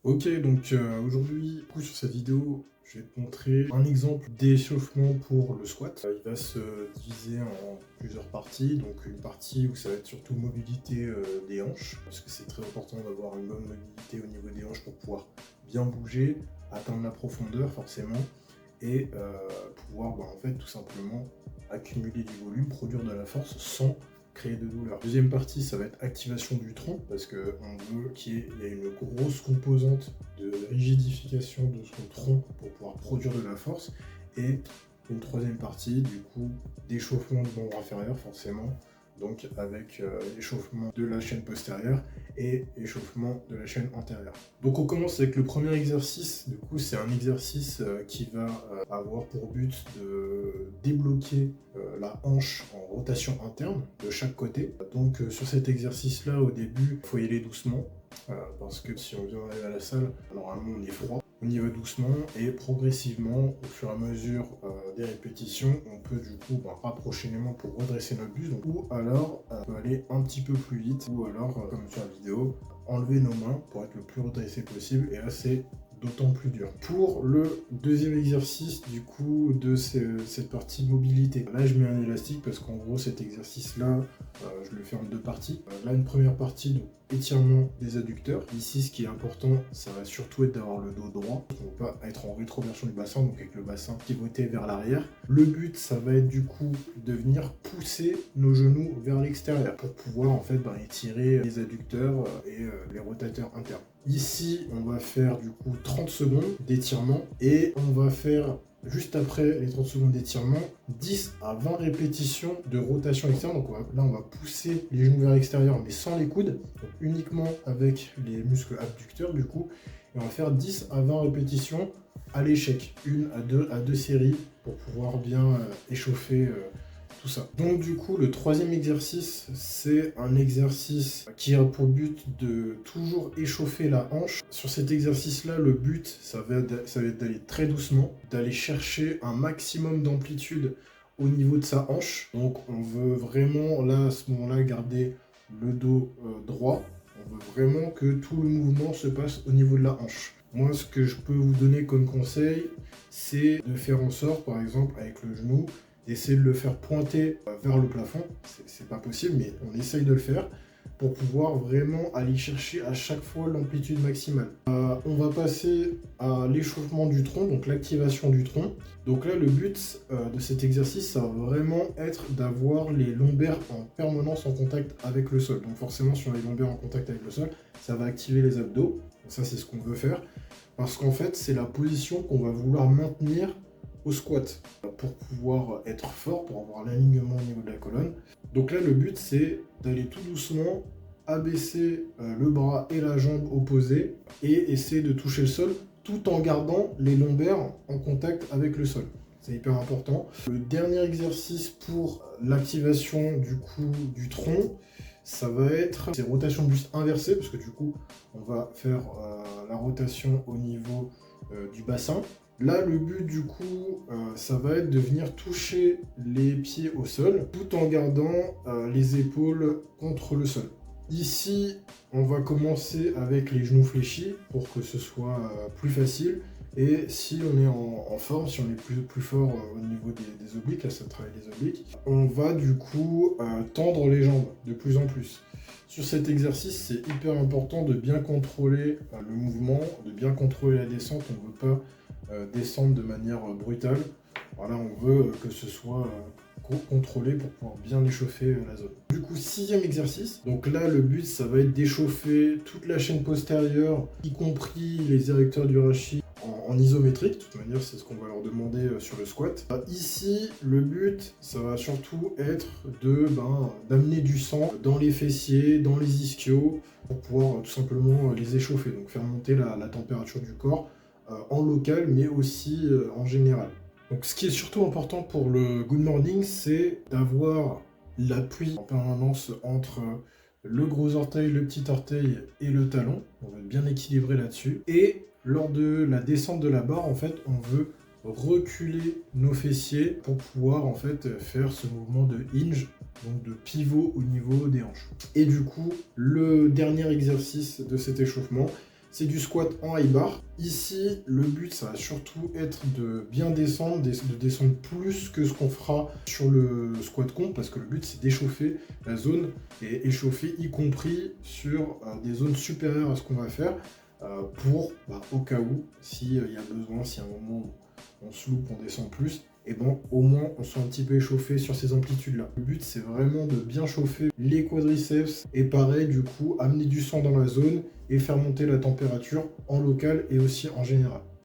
Ok, donc aujourd'hui, sur cette vidéo, je vais te montrer un exemple d'échauffement pour le squat. Il va se diviser en plusieurs parties. Donc une partie où ça va être surtout mobilité des hanches, parce que c'est très important d'avoir une bonne mobilité au niveau des hanches pour pouvoir bien bouger, atteindre la profondeur forcément, et pouvoir en fait tout simplement accumuler du volume, produire de la force sans créer de douleur. Deuxième partie, ça va être activation du tronc, parce qu'on veut qu'il y ait une grosse composante de rigidification de son tronc pour pouvoir produire de la force. Et une troisième partie, du coup, d'échauffement du membre inférieur, forcément, donc avec échauffement de la chaîne postérieure et échauffement de la chaîne antérieure. Donc on commence avec le premier exercice. Du coup, c'est un exercice qui va avoir pour but de débloquer la hanche en rotation interne de chaque côté. Donc sur cet exercice-là, au début, il faut y aller doucement, parce que si on vient d'arriver à la salle, normalement on est froid. On y va doucement et progressivement, au fur et à mesure des répétitions, on peut du coup rapprocher les mains pour redresser notre buste, ou alors on peut aller un petit peu plus vite, ou alors, comme sur la vidéo, enlever nos mains pour être le plus redressé possible, et là c'est d'autant plus dur. Pour le deuxième exercice du coup de cette partie mobilité, là je mets un élastique parce qu'en gros cet exercice là je le fais en deux parties. Là une première partie, donc étirement des adducteurs. Ici ce qui est important, ça va surtout être d'avoir le dos droit, on ne va pas être en rétroversion du bassin, donc avec le bassin pivoté vers l'arrière. Le but ça va être du coup de venir pousser nos genoux vers l'extérieur pour pouvoir en fait étirer les adducteurs et les rotateurs internes. Ici, on va faire du coup 30 secondes d'étirement et on va faire juste après les 30 secondes d'étirement 10 à 20 répétitions de rotation externe. Donc là, on va pousser les genoux vers l'extérieur mais sans les coudes, donc uniquement avec les muscles abducteurs du coup. Et on va faire 10 à 20 répétitions à l'échec, une à deux séries pour pouvoir bien échauffer tout ça. Donc du coup, le troisième exercice, c'est un exercice qui a pour but de toujours échauffer la hanche. Sur cet exercice-là, le but, ça va être d'aller très doucement, d'aller chercher un maximum d'amplitude au niveau de sa hanche. Donc on veut vraiment, là, à ce moment-là, garder le dos droit. On veut vraiment que tout le mouvement se passe au niveau de la hanche. Moi, ce que je peux vous donner comme conseil, c'est de faire en sorte, par exemple, avec le genou, d'essayer de le faire pointer vers le plafond. C'est pas possible, mais on essaye de le faire pour pouvoir vraiment aller chercher à chaque fois l'amplitude maximale. On va passer à l'échauffement du tronc, donc l'activation du tronc. Donc là, le but de cet exercice, ça va vraiment être d'avoir les lombaires en permanence en contact avec le sol. Donc forcément, sur les lombaires en contact avec le sol, ça va activer les abdos. Donc ça, c'est ce qu'on veut faire. Parce qu'en fait, c'est la position qu'on va vouloir maintenir au squat pour pouvoir être fort, pour avoir l'alignement au niveau de la colonne. Donc là, le but, c'est d'aller tout doucement abaisser le bras et la jambe opposée et essayer de toucher le sol tout en gardant les lombaires en contact avec le sol. C'est hyper important. Le dernier exercice pour l'activation du coup du tronc, ça va être ces rotations de buste inversées, parce que du coup, on va faire la rotation au niveau du bassin. Là, le but du coup, ça va être de venir toucher les pieds au sol tout en gardant les épaules contre le sol. Ici, on va commencer avec les genoux fléchis pour que ce soit plus facile. Et si on est en forme, si on est plus fort au niveau des obliques, là ça travaille les obliques, on va du coup tendre les jambes de plus en plus. Sur cet exercice, c'est hyper important de bien contrôler le mouvement, de bien contrôler la descente. On ne veut pas descendre de manière brutale. Voilà, on veut que ce soit contrôlé pour pouvoir bien échauffer la zone. Du coup, sixième exercice. Donc là, le but, ça va être d'échauffer toute la chaîne postérieure, y compris les érecteurs du rachis en isométrique. De toute manière, c'est ce qu'on va leur demander sur le squat. Ici, le but, ça va surtout être d'amener du sang dans les fessiers, dans les ischios, pour pouvoir tout simplement les échauffer. Donc faire monter la température du corps en local, mais aussi en général. Donc ce qui est surtout important pour le good morning, c'est d'avoir l'appui en permanence entre le gros orteil, le petit orteil et le talon. On va être bien équilibré là-dessus. Et lors de la descente de la barre, en fait, on veut reculer nos fessiers pour pouvoir en fait faire ce mouvement de hinge, donc de pivot au niveau des hanches. Et du coup, le dernier exercice de cet échauffement, c'est du squat en high bar. Ici, le but, ça va surtout être de bien descendre, de descendre plus que ce qu'on fera sur le squat compte, parce que le but, c'est d'échauffer la zone et échauffer, y compris sur des zones supérieures à ce qu'on va faire, pour, au cas où, s'il y a besoin, si à un moment on se loupe, on descend plus, et bon, au moins on soit un petit peu échauffé sur ces amplitudes-là. Le but, c'est vraiment de bien chauffer les quadriceps et pareil, du coup, amener du sang dans la zone et faire monter la température en local et aussi en général.